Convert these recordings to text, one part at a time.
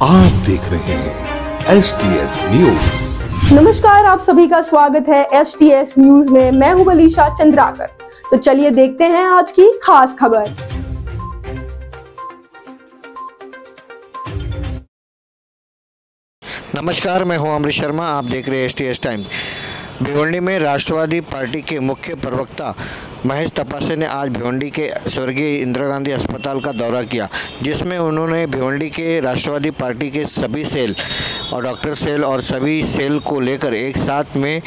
आप देख रहे हैं STS न्यूज। नमस्कार, आप सभी का स्वागत है STS न्यूज में। मैं हूं बलीशा चंद्राकर। तो चलिए देखते हैं आज की खास खबर। नमस्कार, मैं हूं अमृत शर्मा। आप देख रहे हैं STS टाइम। भिवंडी में राष्ट्रवादी पार्टी के मुख्य प्रवक्ता महेश तपासे ने आज भिवंडी के स्वर्गीय इंदिरा गांधी अस्पताल का दौरा किया, जिसमें उन्होंने भिवंडी के राष्ट्रवादी पार्टी के सभी सेल और डॉक्टर सेल और सभी सेल को लेकर एक साथ में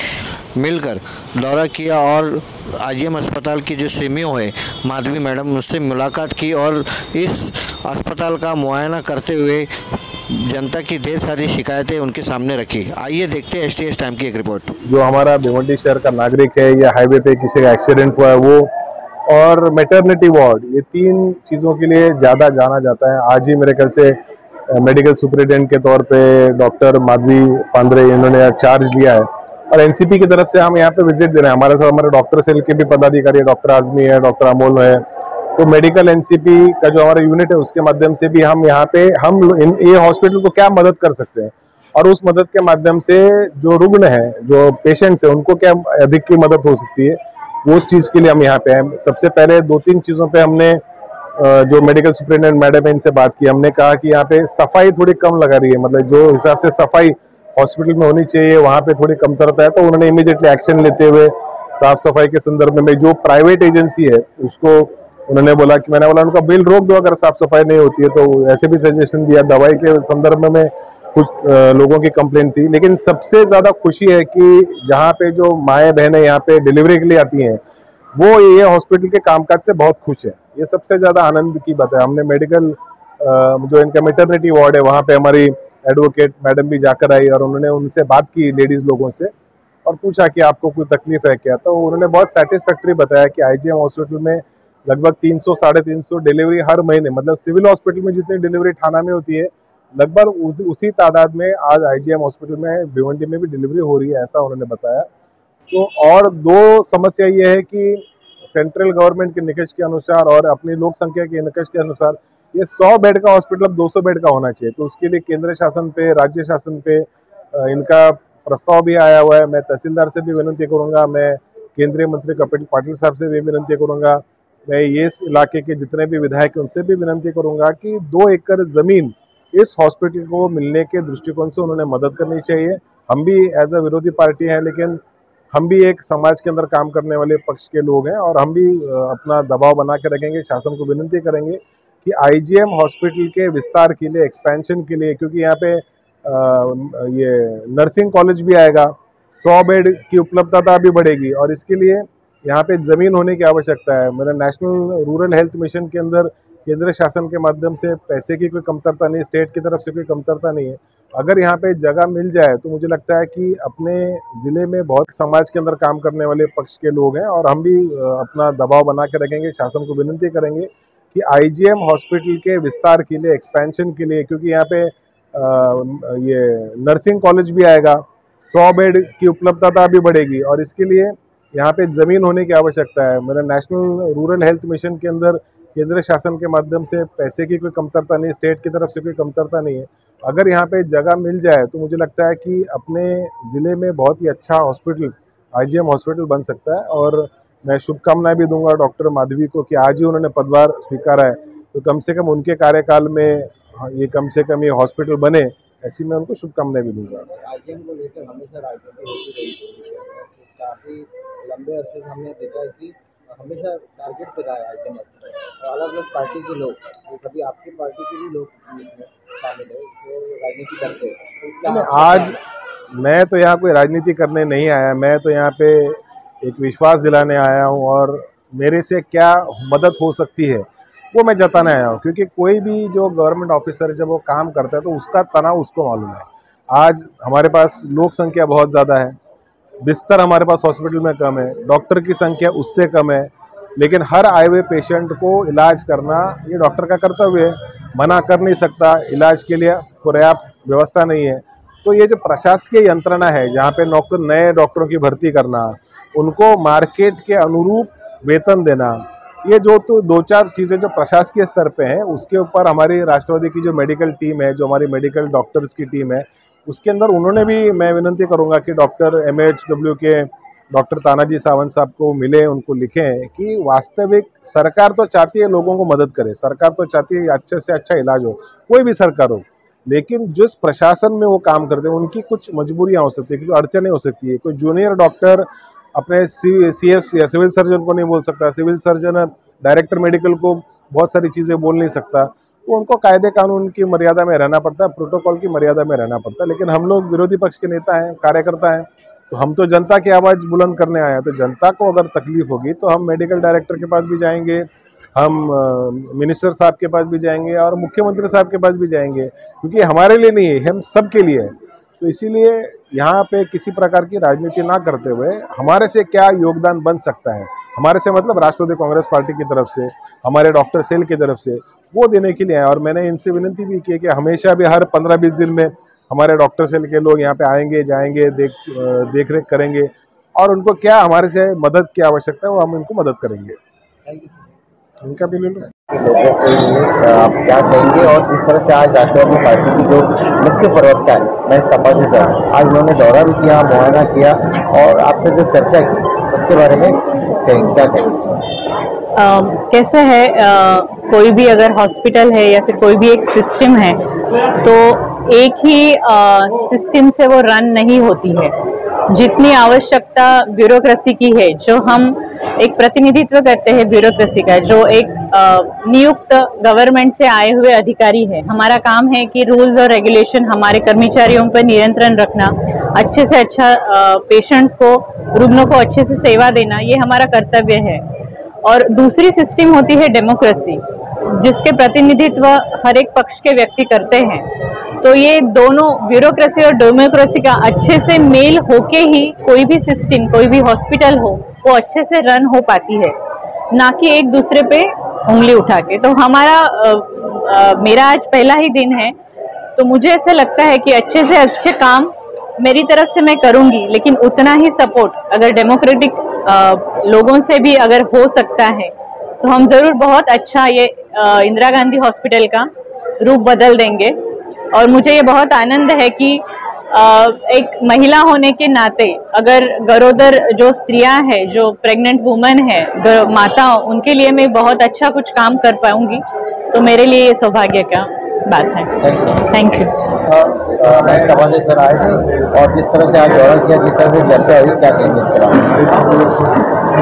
मिलकर दौरा किया और IGM अस्पताल की जो सीईओ है माधवी मैडम, उससे मुलाकात की और इस अस्पताल का मुआयना करते हुए जनता की ढेर सारी शिकायतें उनके सामने रखी। आइए देखते हैं STS टाइम की एक रिपोर्ट। जो हमारा भिवंडी शहर का नागरिक है या हाईवे पे किसी का एक्सीडेंट हुआ है वो, और मैटरनिटी वार्ड, ये तीन चीज़ों के लिए ज़्यादा जाना जाता है। आज ही मेरे ख्याल से मेडिकल सुपरिटेंडेंट के तौर पे डॉक्टर माधवी पांडरे इन्होंने चार्ज लिया है और NCP की तरफ से हम यहाँ पे विजिट दे रहे हैं। हमारे साथ हमारे डॉक्टर सेल के भी पदाधिकारी, डॉक्टर आजमी है, डॉक्टर अमोल है। तो मेडिकल NCP का जो हमारा यूनिट है उसके माध्यम से भी हम यहाँ पे ये हॉस्पिटल को क्या मदद कर सकते हैं और उस मदद के माध्यम से जो रुग्ण है, जो पेशेंट्स है, उनको क्या अधिक की मदद हो सकती है, वो उस चीज़ के लिए हम यहाँ पे हैं। सबसे पहले 2-3 चीज़ों पे हमने जो मेडिकल सुपरिटेंडेंट मैडम है इनसे बात की। हमने कहा कि यहाँ पे सफाई थोड़ी कम लगा रही है, मतलब जो हिसाब से सफाई हॉस्पिटल में होनी चाहिए वहाँ पे थोड़ी कमतरता है। तो उन्होंने इमीडिएटली एक्शन लेते हुए साफ सफाई के संदर्भ में जो प्राइवेट एजेंसी है उसको उन्होंने बोला कि मैंने बोला उनका बिल रोक दो अगर साफ सफाई नहीं होती है। तो ऐसे भी सजेशन दिया। दवाई के संदर्भ में कुछ लोगों की कंप्लेंट थी, लेकिन सबसे ज्यादा खुशी है कि जहाँ पे जो माएँ बहनें यहाँ पे डिलीवरी के लिए आती हैं वो ये हॉस्पिटल के कामकाज से बहुत खुश है। ये सबसे ज्यादा आनंद की बात है। हमने मेडिकल जो इनका मैटरनिटी वार्ड है वहाँ पे हमारी एडवोकेट मैडम भी जाकर आई और उन्होंने उनसे बात की लेडीज लोगों से और पूछा कि आपको कोई तकलीफ है क्या। तो उन्होंने बहुत सेटिस्फैक्ट्री बताया कि IGM हॉस्पिटल में लगभग 300-350 डिलीवरी हर महीने, मतलब सिविल हॉस्पिटल में जितनी डिलीवरी थाना में होती है लगभग उसी तादाद में आज IGM हॉस्पिटल में भिवंडी में भी डिलीवरी हो रही है, ऐसा उन्होंने बताया। तो और दो समस्या ये है कि सेंट्रल गवर्नमेंट के निकष के अनुसार और अपनी लोक संख्या के निकष के अनुसार ये 100 बेड का हॉस्पिटल अब 200 बेड का होना चाहिए। तो उसके लिए केंद्र शासन पे, राज्य शासन पे इनका प्रस्ताव भी आया हुआ है। मैं तहसीलदार से भी विनती करूंगा, मैं केंद्रीय मंत्री कपिल पाटिल साहब से भी विनती करूंगा, मैं ये इस इलाके के जितने भी विधायक हैं उनसे भी विनती करूंगा कि 2 एकड़ जमीन इस हॉस्पिटल को मिलने के दृष्टिकोण से उन्होंने मदद करनी चाहिए। हम भी एज अ विरोधी पार्टी हैं, लेकिन हम भी एक समाज के अंदर काम करने वाले पक्ष के लोग हैं और हम भी अपना दबाव बना के रखेंगे, शासन को विनती करेंगे कि IGM हॉस्पिटल के विस्तार के लिए, एक्सपेंशन के लिए, क्योंकि यहाँ पे ये नर्सिंग कॉलेज भी आएगा, 100 बेड की उपलब्धता भी बढ़ेगी और इसके लिए यहाँ पे जमीन होने की आवश्यकता है। मेरा नेशनल रूरल हेल्थ मिशन के अंदर केंद्र शासन के माध्यम से पैसे की कोई कमतरता नहीं, स्टेट की तरफ से कोई कमतरता नहीं है। अगर यहाँ पे जगह मिल जाए तो मुझे लगता है कि अपने ज़िले में बहुत समाज के अंदर काम करने वाले पक्ष के लोग हैं और हम भी अपना दबाव बना के रखेंगे, शासन को विनती करेंगे कि IGM हॉस्पिटल के विस्तार के लिए, एक्सपेंशन के लिए, क्योंकि यहाँ पे ये नर्सिंग कॉलेज भी आएगा, 100 बेड की उपलब्धता भी बढ़ेगी और इसके लिए यहाँ पे ज़मीन होने की आवश्यकता है। मेरा नेशनल रूरल हेल्थ मिशन के अंदर केंद्र शासन के माध्यम से पैसे की कोई कमतरता नहीं, स्टेट की तरफ से कोई कमतरता नहीं है। अगर यहाँ पे जगह मिल जाए तो मुझे लगता है कि अपने ज़िले में बहुत ही अच्छा हॉस्पिटल, IGM हॉस्पिटल बन सकता है और मैं शुभकामनाएं भी दूंगा डॉक्टर माधवी को कि आज ही उन्होंने पदभार स्वीकारा है, तो कम से कम उनके कार्यकाल में ये कम से कम ये हॉस्पिटल बने, ऐसी मैं उनको शुभकामनाएं भी दूंगा। IGM को लेकर हमेशा राजनीति होती रही है, काफ़ी लंबे अरसे से हमने देखा है कि हमेशा टारगेट पे रहा है IGM और अलग अलग पार्टी के लोग, तो कभी आपकी पार्टी के भी लोग शामिल है जो राजनीति करते हैं। तो आज मैं तो यहाँ कोई राजनीति करने नहीं आया, मैं तो यहाँ पे एक विश्वास दिलाने आया हूँ और मेरे से क्या मदद हो सकती है वो मैं जताने आया हूँ, क्योंकि कोई भी जो गवर्नमेंट ऑफिसर जब वो काम करता है तो उसका तनाव उसको मालूम है। आज हमारे पास लोक संख्या बहुत ज़्यादा है, बिस्तर हमारे पास हॉस्पिटल में कम है, डॉक्टर की संख्या उससे कम है, लेकिन हर आए हुए पेशेंट को इलाज करना ये डॉक्टर का कर्तव्य है, मना कर नहीं सकता, इलाज के लिए पर्याप्त व्यवस्था नहीं है। तो ये जो प्रशासकीय यंत्रणा है जहाँ पे नए डॉक्टरों की भर्ती करना, उनको मार्केट के अनुरूप वेतन देना ये जो तो दो चार चीज़ें जो प्रशासकीय स्तर पे हैं, उसके ऊपर हमारी राष्ट्रवादी की जो मेडिकल टीम है, जो हमारी मेडिकल डॉक्टर्स की टीम है, उसके अंदर उन्होंने भी, मैं विनती करूंगा कि डॉक्टर MHW के डॉक्टर तानाजी सावंत साहब को मिले, उनको लिखें कि वास्तविक सरकार तो चाहती है लोगों को मदद करे, सरकार तो चाहती है अच्छे से अच्छा इलाज हो, कोई भी सरकार हो, लेकिन जिस प्रशासन में वो काम करते हैं उनकी कुछ मजबूरियां हो सकती है, कुछ अड़चनें हो सकती है। कोई जूनियर डॉक्टर अपने CS या सिविल सर्जन को नहीं बोल सकता, सिविल सर्जन डायरेक्टर मेडिकल को बहुत सारी चीज़ें बोल नहीं सकता, तो उनको कायदे कानून की मर्यादा में रहना पड़ता है, प्रोटोकॉल की मर्यादा में रहना पड़ता है। लेकिन हम लोग विरोधी पक्ष के नेता हैं, कार्यकर्ता हैं, तो हम तो जनता की आवाज़ बुलंद करने आए हैं। तो जनता को अगर तकलीफ होगी तो हम मेडिकल डायरेक्टर के पास भी जाएंगे, हम मिनिस्टर साहब के पास भी जाएंगे और मुख्यमंत्री साहब के पास भी जाएंगे, क्योंकि हमारे लिए नहीं है, हम सब के लिए है। तो इसीलिए यहाँ पे किसी प्रकार की राजनीति ना करते हुए हमारे से क्या योगदान बन सकता है, हमारे से मतलब राष्ट्रवादी कांग्रेस पार्टी की तरफ से, हमारे डॉक्टर सेल की तरफ से, वो देने के लिए है। और मैंने इनसे विनती भी की कि हमेशा भी हर 15-20 दिन में हमारे डॉक्टर सेल के लोग यहाँ पे आएंगे, जाएंगे, देख रेख करेंगे और उनको क्या हमारे से मदद की आवश्यकता है वो हम इनको मदद करेंगे। उनका भी ले लो। लोगों के लिए आप क्या कहेंगे, और जिस तरह से आज राष्ट्रवादी पार्टी की जो मुख्य प्रवक्ता है महेश तपासे सर, आज उन्होंने दौरा भी किया, मुआयना किया और आपसे जो चर्चा की उसके बारे में क्या कहेंगे? कैसा है, कोई भी अगर हॉस्पिटल है या फिर कोई भी एक सिस्टम है तो एक ही सिस्टम से वो रन नहीं होती है। जितनी आवश्यकता ब्यूरोक्रेसी की है, जो हम एक प्रतिनिधित्व करते हैं ब्यूरोक्रेसी का, जो एक नियुक्त गवर्नमेंट से आए हुए अधिकारी है, हमारा काम है कि रूल्स और रेगुलेशन हमारे कर्मचारियों पर नियंत्रण रखना, अच्छे से अच्छा पेशेंट्स को, रुग्णों को अच्छे से सेवा देना, ये हमारा कर्तव्य है। और दूसरी सिस्टम होती है डेमोक्रेसी, जिसके प्रतिनिधित्व हर एक पक्ष के व्यक्ति करते हैं। तो ये दोनों ब्यूरोक्रेसी और डेमोक्रेसी का अच्छे से मेल होके ही कोई भी सिस्टम, कोई भी हॉस्पिटल हो, वो अच्छे से रन हो पाती है, ना कि एक दूसरे पे उंगली उठा के। तो मेरा आज पहला ही दिन है, तो मुझे ऐसा लगता है कि अच्छे से अच्छे काम मेरी तरफ से मैं करूंगी, लेकिन उतना ही सपोर्ट अगर डेमोक्रेटिक लोगों से भी अगर हो सकता है तो हम जरूर बहुत अच्छा ये इंदिरा गांधी हॉस्पिटल का रूप बदल देंगे। और मुझे ये बहुत आनंद है कि एक महिला होने के नाते अगर गरोदर जो स्त्रियां हैं, जो प्रेग्नेंट वुमेन है, माता, उनके लिए मैं बहुत अच्छा कुछ काम कर पाऊंगी, तो मेरे लिए ये सौभाग्य का बात है। Thank you. सर आए थे और जिस तरह से आज दौरा किया, जिस तरह से चर्चा हुई, क्या कहेंगे?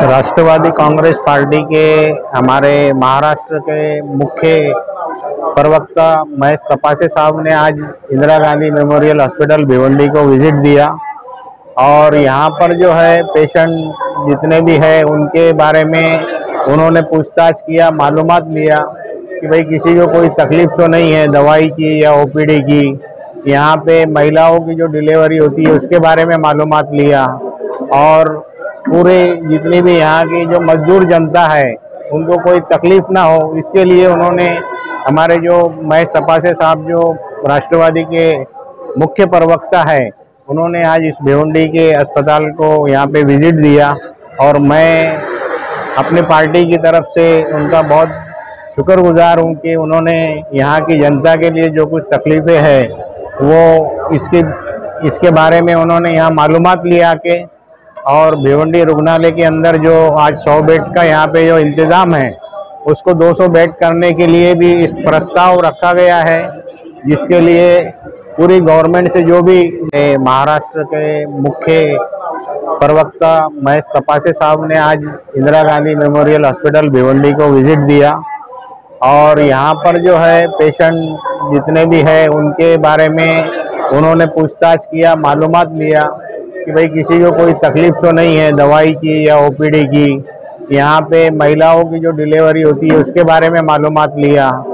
राष्ट्रवादी कांग्रेस पार्टी के हमारे महाराष्ट्र के मुख्य प्रवक्ता महेश तपासे साहब ने आज इंदिरा गांधी मेमोरियल हॉस्पिटल भिवंडी को विजिट दिया और यहाँ पर जो है पेशेंट जितने भी हैं उनके बारे में उन्होंने पूछताछ किया, मालूमात लिया कि भाई किसी को कोई तकलीफ तो नहीं है दवाई की या OPD की। यहाँ पे महिलाओं की जो डिलीवरी होती है उसके बारे में मालूमात लिया और पूरे जितनी भी यहाँ की जो मजदूर जनता है उनको कोई तकलीफ ना हो, इसके लिए उन्होंने हमारे जो महेश तपासे साहब जो राष्ट्रवादी के मुख्य प्रवक्ता है, उन्होंने आज इस भिवंडी के अस्पताल को यहाँ पे विजिट दिया और मैं अपनी पार्टी की तरफ से उनका बहुत शुक्रगुजार हूँ कि उन्होंने यहाँ की जनता के लिए जो कुछ तकलीफ़ें हैं वो इसके बारे में उन्होंने यहाँ मालूमात लिया के, और भिवंडी रुग्णालय के अंदर जो आज 100 बेड का यहाँ पे जो इंतज़ाम है उसको 200 बेड करने के लिए भी इस प्रस्ताव रखा गया है, जिसके लिए पूरी गवर्नमेंट से जो भी महाराष्ट्र के मुख्य प्रवक्ता महेश तपासे साहब ने आज इंदिरा गांधी मेमोरियल हॉस्पिटल भिवंडी को विजिट दिया और यहाँ पर जो है पेशेंट जितने भी हैं उनके बारे में उन्होंने पूछताछ किया, मालूमात लिया कि भाई किसी को कोई तकलीफ तो नहीं है दवाई की या OPD की। यहाँ पे महिलाओं की जो डिलीवरी होती है उसके बारे में मालूमात लिया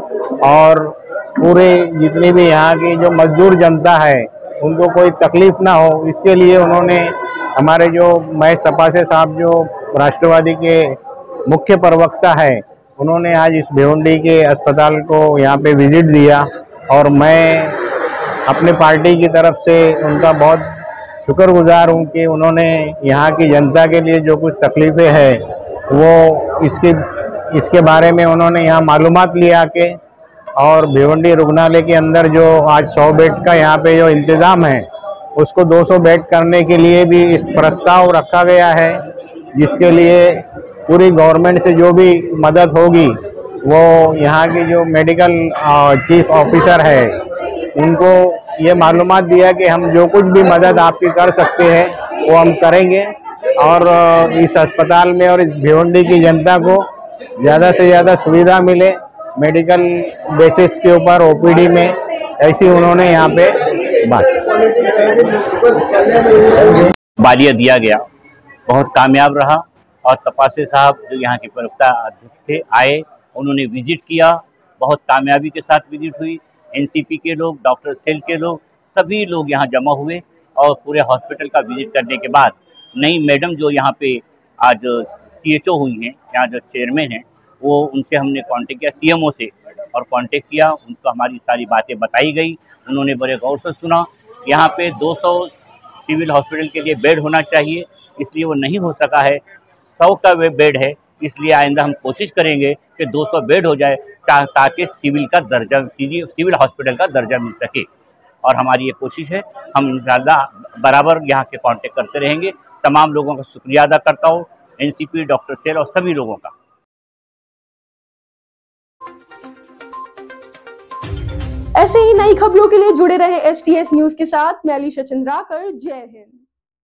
और पूरे जितनी भी यहाँ की जो मजदूर जनता है उनको कोई तकलीफ ना हो, इसके लिए उन्होंने हमारे जो महेश तपासे साहब जो राष्ट्रवादी के मुख्य प्रवक्ता है, उन्होंने आज इस भिवंडी के अस्पताल को यहाँ पे विजिट दिया और मैं अपनी पार्टी की तरफ से उनका बहुत शुक्रगुजार हूँ कि उन्होंने यहाँ की जनता के लिए जो कुछ तकलीफ़ें हैं वो इसके बारे में उन्होंने यहाँ मालूमात लिया के, और भिवंडी रुग्णालय के अंदर जो आज 100 बेड का यहाँ पे जो इंतज़ाम है उसको 200 बेड करने के लिए भी इस प्रस्ताव रखा गया है, जिसके लिए पूरी गवर्नमेंट से जो भी मदद होगी वो यहाँ की जो मेडिकल चीफ ऑफिसर है उनको ये मालूमात दिया कि हम जो कुछ भी मदद आपकी कर सकते हैं वो हम करेंगे, और इस अस्पताल में और इस भिवंडी की जनता को ज़्यादा से ज़्यादा सुविधा मिले मेडिकल बेसिस के ऊपर ओपीडी में, ऐसी उन्होंने यहाँ पे बात बालिया दिया गया, बहुत कामयाब रहा। और तपासे साहब जो यहाँ के प्रवक्ता अध्यक्ष थे आए, उन्होंने विजिट किया, बहुत कामयाबी के साथ विजिट हुई। एनसीपी के लोग, डॉक्टर सेल के लोग, सभी लोग यहाँ जमा हुए और पूरे हॉस्पिटल का विजिट करने के बाद नई मैडम जो यहाँ पे आज CHO हुई हैं, यहाँ जो चेयरमैन हैं, वो उनसे हमने कांटेक्ट किया, CMO से, और कांटेक्ट किया, उनको हमारी सारी बातें बताई गई। उन्होंने बड़े गौर से सुना। यहाँ पे 200 सिविल हॉस्पिटल के लिए बेड होना चाहिए, इसलिए वो नहीं हो सका है, 100 का बेड है, इसलिए आइंदा हम कोशिश करेंगे कि 200 बेड हो जाए ताकि सिविल हॉस्पिटल का दर्जा मिल सके। और हमारी ये कोशिश है, हम इंशाल्लाह बराबर यहाँ के कांटेक्ट करते रहेंगे। तमाम लोगों का शुक्रिया अदा करता हूँ, एनसीपी, डॉक्टर सेल और सभी लोगों का। ऐसे ही नई खबरों के लिए जुड़े रहे STS न्यूज के साथ। मैं अलीशा चंद्राकर। जय हिंद।